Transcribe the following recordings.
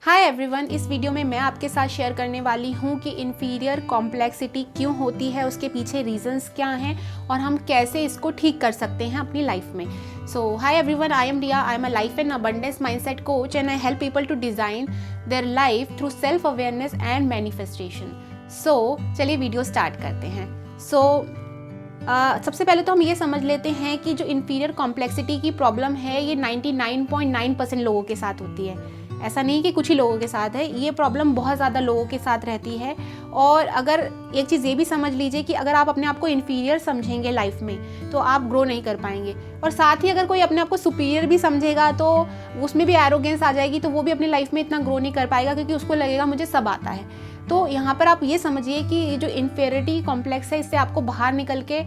Hi everyone, इस video में मैं आपके साथ शेयर करने वाली हूँ कि इन्फीरियर कॉम्प्लेक्सिटी क्यों होती है, उसके पीछे रीजंस क्या हैं और हम कैसे इसको ठीक कर सकते हैं अपनी लाइफ में। So hi everyone, I am Riya, I am a life and abundance mindset coach and I help people to design their life through self awareness and manifestation. So चलिए वीडियो स्टार्ट करते हैं। सबसे पहले तो हम ये समझ लेते हैं कि जो इन्फीरियर कॉम्प्लेक्सिटी की प्रॉब्लम है ये 99.9% लोगों के साथ होती है। ऐसा नहीं कि कुछ ही लोगों के साथ है, ये प्रॉब्लम बहुत ज़्यादा लोगों के साथ रहती है। और अगर एक चीज़ ये भी समझ लीजिए कि अगर आप अपने आप को इन्फीरियर समझेंगे लाइफ में तो आप ग्रो नहीं कर पाएंगे, और साथ ही अगर कोई अपने आप को सुपीरियर भी समझेगा तो उसमें भी एरोगेंस आ जाएगी, तो वो भी अपनी लाइफ में इतना ग्रो नहीं कर पाएगा क्योंकि उसको लगेगा मुझे सब आता है। तो यहाँ पर आप ये समझिए कि जो इन्फीरियरिटी कॉम्प्लेक्स है इससे आपको बाहर निकल के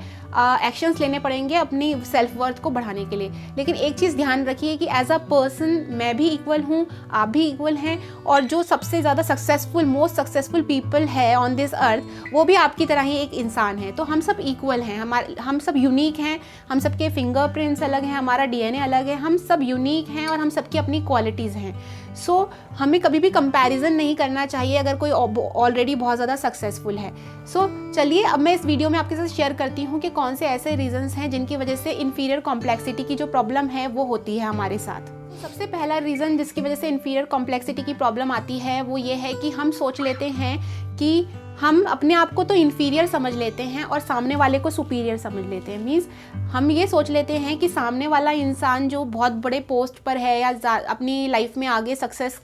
एक्शंस लेने पड़ेंगे अपनी सेल्फ वर्थ को बढ़ाने के लिए। लेकिन एक चीज़ ध्यान रखिए कि एज अ पर्सन मैं भी इक्वल हूँ, आप भी इक्वल हैं, और जो सबसे ज़्यादा सक्सेसफुल मोस्ट सक्सेसफुल पीपल है ऑन दिस अर्थ वो भी आपकी तरह ही एक इंसान है। तो हम सब इक्वल हैं, हम सब यूनिक हैं, हम सबके फिंगरप्रिंट्स अलग हैं, हमारा डीएनए अलग है, हम सब यूनिक हैं और हम सबकी अपनी क्वालिटीज़ हैं। सो हमें कभी भी कंपैरिजन नहीं करना चाहिए अगर कोई ऑलरेडी बहुत ज़्यादा सक्सेसफुल है। सो चलिए अब मैं इस वीडियो में आपके साथ शेयर करती हूँ कि कौन से ऐसे रीजंस हैं जिनकी वजह से इन्फीरियर कॉम्प्लेक्सिटी की जो प्रॉब्लम है वो होती है हमारे साथ। सबसे पहला रीज़न जिसकी वजह से इन्फीरियर कॉम्प्लेक्सिटी की प्रॉब्लम आती है वो ये है कि हम सोच लेते हैं कि हम अपने आप को तो इन्फीरियर समझ लेते हैं और सामने वाले को सुपीरियर समझ लेते हैं। मीन्स हम ये सोच लेते हैं कि सामने वाला इंसान जो बहुत बड़े पोस्ट पर है या अपनी लाइफ में आगे सक्सेस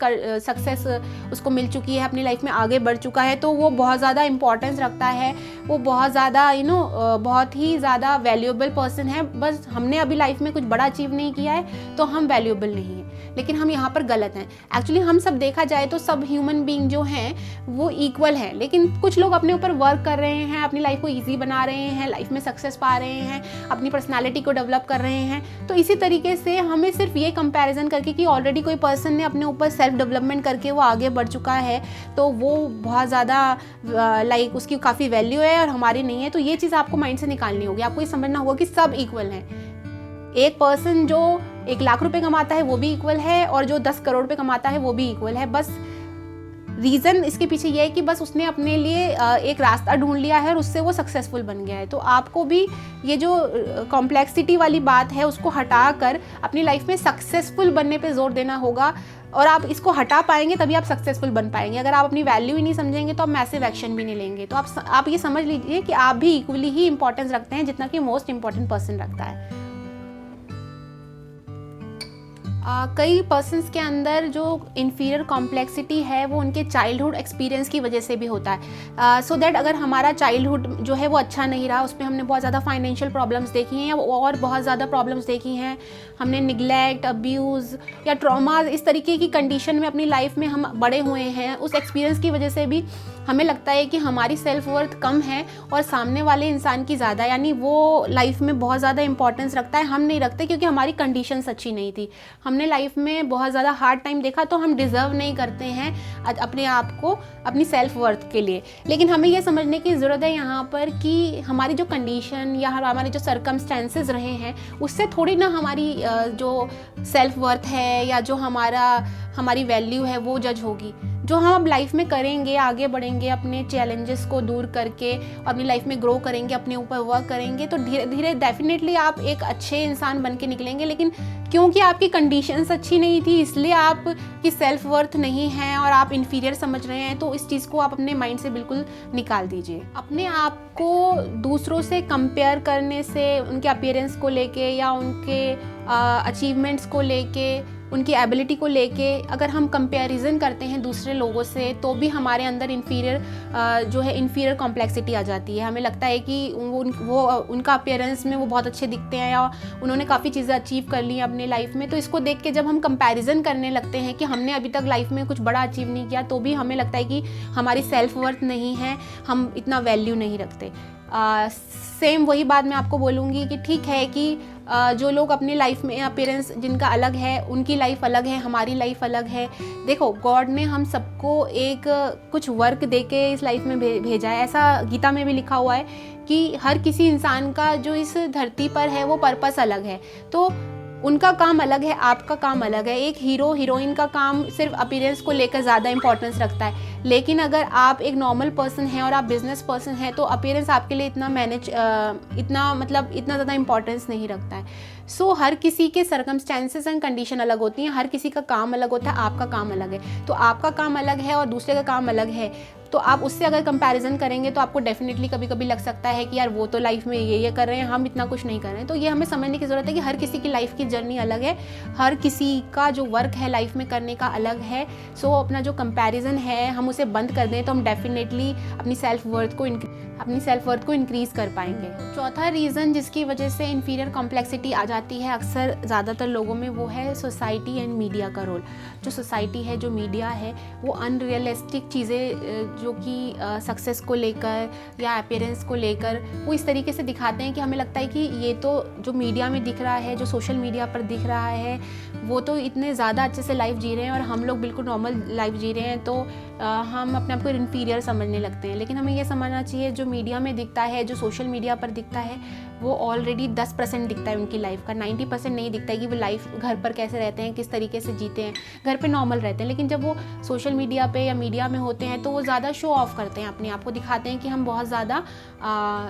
उसको मिल चुकी है, अपनी लाइफ में आगे बढ़ चुका है, तो वो बहुत ज़्यादा इंपॉर्टेंस रखता है, वो बहुत ज़्यादा बहुत ही ज़्यादा वैल्यूएबल पर्सन है। बस हमने अभी लाइफ में कुछ बड़ा अचीव नहीं किया है तो हम वैल्यूएबल नहीं है। लेकिन हम यहाँ पर गलत हैं। एक्चुअली हम सब देखा जाए तो सब ह्यूमन बीइंग जो हैं वो इक्वल हैं, लेकिन कुछ लोग अपने ऊपर वर्क कर रहे हैं, अपनी लाइफ को ईजी बना रहे हैं, लाइफ में सक्सेस पा रहे हैं, अपनी पर्सनालिटी को डेवलप कर रहे हैं। तो इसी तरीके से हमें सिर्फ ये कंपैरिजन करके कि ऑलरेडी कोई पर्सन ने अपने ऊपर सेल्फ डेवलपमेंट करके वो आगे बढ़ चुका है तो वो बहुत ज़्यादा लाइक उसकी काफ़ी वैल्यू है और हमारी नहीं है, तो ये चीज़ आपको माइंड से निकालनी होगी। आपको ये समझना होगा कि सब इक्वल हैं। एक पर्सन जो 1 लाख रुपए कमाता है वो भी इक्वल है और जो 10 करोड़ रुपए कमाता है वो भी इक्वल है। बस रीज़न इसके पीछे ये है कि बस उसने अपने लिए एक रास्ता ढूंढ लिया है और उससे वो सक्सेसफुल बन गया है। तो आपको भी ये जो कॉम्प्लेक्सिटी वाली बात है उसको हटा कर अपनी लाइफ में सक्सेसफुल बनने पे जोर देना होगा, और आप इसको हटा पाएंगे तभी आप सक्सेसफुल बन पाएंगे। अगर आप अपनी वैल्यू ही नहीं समझेंगे तो आप मैसिव एक्शन भी नहीं लेंगे। तो आप ये समझ लीजिए कि आप भी इक्वली ही इंपॉर्टेंस रखते हैं जितना कि मोस्ट इंपॉर्टेंट पर्सन रखता है। कई पर्सन्स के अंदर जो इन्फीरियर कॉम्प्लेक्सिटी है वो उनके चाइल्डहुड एक्सपीरियंस की वजह से भी होता है। सो दैट अगर हमारा चाइल्डहुड जो है वो अच्छा नहीं रहा, उसमें हमने बहुत ज़्यादा फाइनेंशियल प्रॉब्लम्स देखी हैं या और बहुत ज़्यादा प्रॉब्लम्स देखी हैं, हमने निगलेक्ट, अब्यूज़ या ट्रॉमा इस तरीके की कंडीशन में अपनी लाइफ में हम बड़े हुए हैं, उस एक्सपीरियंस की वजह से भी हमें लगता है कि हमारी सेल्फ वर्थ कम है और सामने वाले इंसान की ज़्यादा, यानी वो लाइफ में बहुत ज़्यादा इंपॉर्टेंस रखता है, हम नहीं रखते क्योंकि हमारी कंडीशंस अच्छी नहीं थी, हमने लाइफ में बहुत ज़्यादा हार्ड टाइम देखा, तो हम डिज़र्व नहीं करते हैं अपने आप को अपनी सेल्फ वर्थ के लिए। लेकिन हमें ये समझने की ज़रूरत है यहाँ पर कि हमारी जो कंडीशन या हमारे जो सर्कमस्टेंसेस रहे हैं उससे थोड़ी ना हमारी जो सेल्फ वर्थ है या जो हमारी वैल्यू है वो जज होगी। जो हम अब लाइफ में करेंगे, आगे बढ़ेंगे, अपने चैलेंजेस को दूर करके अपनी लाइफ में ग्रो करेंगे, अपने ऊपर वर्क करेंगे, तो धीरे धीरे डेफिनेटली आप एक अच्छे इंसान बन के निकलेंगे। लेकिन क्योंकि आपकी कंडीशंस अच्छी नहीं थी इसलिए आपकी सेल्फ वर्थ नहीं है और आप इन्फीरियर समझ रहे हैं, तो इस चीज़ को आप अपने माइंड से बिल्कुल निकाल दीजिए। अपने आप को दूसरों से कंपेयर करने से, उनके अपीयरेंस को लेके या उनके अचीवमेंट्स को लेके, उनकी एबिलिटी को लेके अगर हम कंपैरिजन करते हैं दूसरे लोगों से तो भी हमारे अंदर इन्फीरियर कॉम्प्लेक्सिटी आ जाती है। हमें लगता है कि वो उनका अपीयरेंस में वो बहुत अच्छे दिखते हैं या उन्होंने काफ़ी चीज़ें अचीव कर ली हैं अपने लाइफ में, तो इसको देख के जब हम कंपैरिजन करने लगते हैं कि हमने अभी तक लाइफ में कुछ बड़ा अचीव नहीं किया तो भी हमें लगता है कि हमारी सेल्फ वर्थ नहीं है, हम इतना वैल्यू नहीं रखते। सेम वही बात मैं आपको बोलूँगी कि ठीक है कि जो लोग अपनी लाइफ में अपीयरेंस जिनका अलग है उनकी लाइफ अलग है, हमारी लाइफ अलग है। देखो, गॉड ने हम सबको एक कुछ वर्क दे के इस लाइफ में भेजा है। ऐसा गीता में भी लिखा हुआ है कि हर किसी इंसान का जो इस धरती पर है वो पर्पस अलग है। तो उनका काम अलग है, आपका काम अलग है। एक हीरो हीरोइन का काम सिर्फ अपीयरेंस को लेकर ज़्यादा इंपॉर्टेंस रखता है, लेकिन अगर आप एक नॉर्मल पर्सन हैं और आप बिजनेस पर्सन हैं तो अपीयरेंस आपके लिए इतना ज़्यादा इंपॉर्टेंस नहीं रखता है। सो हर किसी के सर्कमस्टेंसेस एंड कंडीशन अलग होती हैं, हर किसी का काम अलग होता है, आपका काम अलग है। तो आपका काम अलग है और दूसरे का काम अलग है, तो आप उससे अगर कंपैरिजन करेंगे तो आपको डेफिनेटली कभी कभी लग सकता है कि यार वो तो लाइफ में ये कर रहे हैं, हम इतना कुछ नहीं कर रहे हैं। तो ये हमें समझने की ज़रूरत है कि हर किसी की लाइफ की जर्नी अलग है, हर किसी का जो वर्क है लाइफ में करने का अलग है। सो अपना जो कंपैरिजन है हम उसे बंद कर दें तो हम डेफिनेटली अपनी सेल्फ वर्थ को इंक्रीज़ कर पाएंगे। चौथा रीज़न जिसकी वजह से इन्फीरियर कॉम्प्लेक्सिटी आ जाती है अक्सर ज़्यादातर लोगों में, वो है सोसाइटी एंड मीडिया का रोल। जो सोसाइटी है, जो मीडिया है, वो अनरियलिस्टिक चीज़ें जो कि सक्सेस को लेकर या अपीयरेंस को लेकर वो इस तरीके से दिखाते हैं कि हमें लगता है कि ये तो जो मीडिया में दिख रहा है, जो सोशल मीडिया पर दिख रहा है, वो तो इतने ज़्यादा अच्छे से लाइफ जी रहे हैं और हम लोग बिल्कुल नॉर्मल लाइफ जी रहे हैं, तो हम अपने आप को इन्फीरियर समझने लगते हैं। लेकिन हमें ये समझना चाहिए जो मीडिया में दिखता है, जो सोशल मीडिया पर दिखता है, वो ऑलरेडी 10% दिखता है उनकी लाइफ का, 90% नहीं दिखता है कि वो लाइफ घर पर कैसे रहते हैं, किस तरीके से जीते हैं, घर पे नॉर्मल रहते हैं। लेकिन जब वो सोशल मीडिया पे या मीडिया में होते हैं तो वो ज़्यादा शो ऑफ करते हैं, अपने आप को दिखाते हैं कि हम बहुत ज़्यादा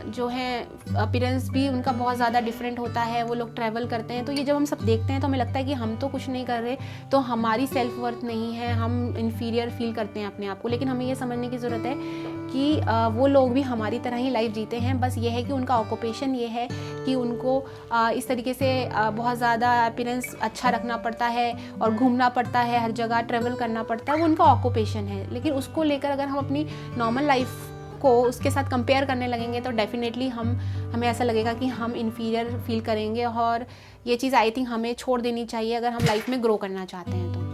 जो है अपीयरेंस भी उनका बहुत ज़्यादा डिफरेंट होता है, वो लोग ट्रैवल करते हैं। तो ये जब हम सब देखते हैं तो हमें लगता है कि हम तो कुछ नहीं कर रहे, तो हमारी सेल्फ वर्थ नहीं है, हम इन्फीरियर फील करते हैं अपने आप को। लेकिन हमें ये समझने की ज़रूरत है कि वो लोग भी हमारी तरह ही लाइफ जीते हैं, बस ये है कि उनका ऑक्यूपेशन ये है कि उनको इस तरीके से बहुत ज़्यादा अपीयरेंस अच्छा रखना पड़ता है और घूमना पड़ता है, हर जगह ट्रैवल करना पड़ता है, वो उनका ऑक्यूपेशन है। लेकिन उसको लेकर अगर हम अपनी नॉर्मल लाइफ को उसके साथ कंपेयर करने लगेंगे तो डेफिनेटली हमें ऐसा लगेगा कि हम इन्फीरियर फील करेंगे, और ये चीज़ आई थिंक हमें छोड़ देनी चाहिए अगर हम लाइफ में ग्रो करना चाहते हैं तो।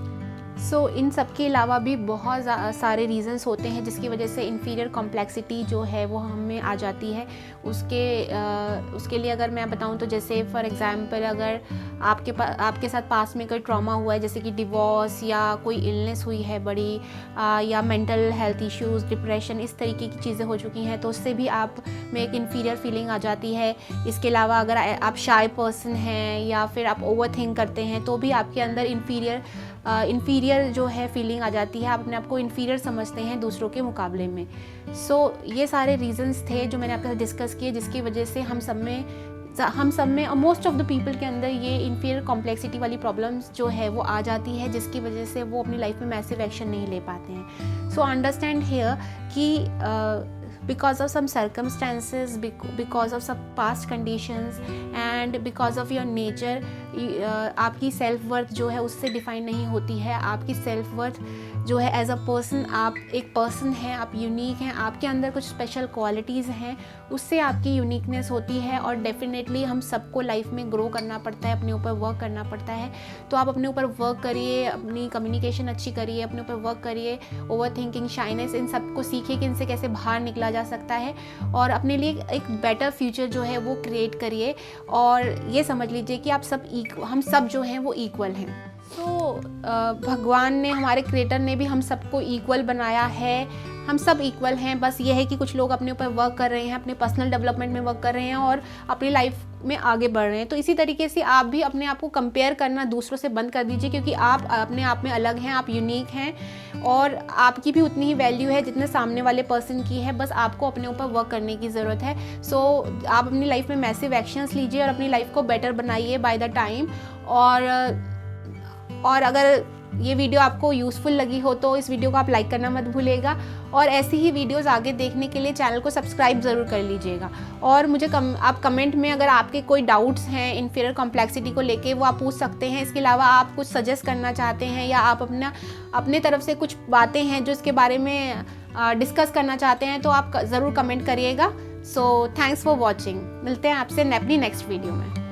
सो इन सब के अलावा भी बहुत सारे रीज़न्स होते हैं जिसकी वजह से इन्फीरियर कॉम्प्लेक्सिटी जो है वो हमें आ जाती है। उसके लिए अगर मैं बताऊं तो जैसे फॉर एग्ज़ाम्पल अगर आपके साथ पास में कोई ट्रॉमा हुआ है, जैसे कि डिवोर्स या कोई इलनेस हुई है बड़ी, या मेंटल हेल्थ इश्यूज़, डिप्रेशन, इस तरीके की चीज़ें हो चुकी हैं, तो उससे भी आप में एक इन्फीरियर फीलिंग आ जाती है। इसके अलावा अगर आप शाय पर्सन हैं या फिर आप ओवर थिंक करते हैं तो भी आपके अंदर इन्फीरियर जो है फीलिंग आ जाती है, आप अपने आप को इन्फीरियर समझते हैं दूसरों के मुकाबले में। सो ये सारे रीज़न्स थे जो मैंने आपके साथ डिस्कस किए, जिसकी वजह से हम सब में और मोस्ट ऑफ द पीपल के अंदर ये इन्फीरियर कॉम्प्लेक्सिटी वाली प्रॉब्लम्स जो है वो आ जाती है, जिसकी वजह से वो अपनी लाइफ में मैसिव एक्शन नहीं ले पाते हैं। सो अंडरस्टैंड हियर कि because of some circumstances, because of some past conditions and because of your nature, आपकी सेल्फ वर्थ जो है उससे डिफाइन नहीं होती है। आपकी सेल्फ वर्थ जो है एज अ पर्सन, आप एक पर्सन हैं, आप यूनिक हैं, आपके अंदर कुछ स्पेशल क्वालिटीज़ हैं, उससे आपकी यूनिकनेस होती है। और डेफिनेटली हम सबको लाइफ में ग्रो करना पड़ता है, अपने ऊपर वर्क करना पड़ता है। तो आप अपने ऊपर वर्क करिए, अपनी कम्युनिकेशन अच्छी करिए, अपने ऊपर वर्क करिए, ओवर थिंकिंग, शाइनेस, इन सबको सीखिए कि इनसे कैसे बाहर निकला जा सकता है और अपने लिए एक बेटर फ्यूचर जो है वो क्रिएट करिए। और ये समझ लीजिए कि हम सब जो हैं वो इक्वल हैं। तो भगवान ने, हमारे क्रिएटर ने भी हम सबको इक्वल बनाया है, हम सब इक्वल हैं। बस ये है कि कुछ लोग अपने ऊपर वर्क कर रहे हैं, अपने पर्सनल डेवलपमेंट में वर्क कर रहे हैं और अपनी लाइफ में आगे बढ़ रहे हैं। तो इसी तरीके से आप भी अपने आप को कंपेयर करना दूसरों से बंद कर दीजिए, क्योंकि आप अपने आप में अलग हैं, आप यूनिक हैं और आपकी भी उतनी ही वैल्यू है जितने सामने वाले पर्सन की है। बस आपको अपने ऊपर वर्क करने की ज़रूरत है। सो आप अपनी लाइफ में मैसिव एक्शंस लीजिए और अपनी लाइफ को बेटर बनाइए बाय द टाइम। और अगर ये वीडियो आपको यूज़फुल लगी हो तो इस वीडियो को आप लाइक करना मत भूलिएगा, और ऐसी ही वीडियोस आगे देखने के लिए चैनल को सब्सक्राइब ज़रूर कर लीजिएगा। और मुझे आप कमेंट में अगर आपके कोई डाउट्स हैं इन्फीरियर कॉम्प्लेक्सिटी को लेके वो आप पूछ सकते हैं। इसके अलावा आप कुछ सजेस्ट करना चाहते हैं या आप अपने तरफ से कुछ बातें हैं जो इसके बारे में डिस्कस करना चाहते हैं तो आप ज़रूर कमेंट करिएगा। So thanks for watching. मिलते हैं आपसे अपनी नेक्स्ट वीडियो में।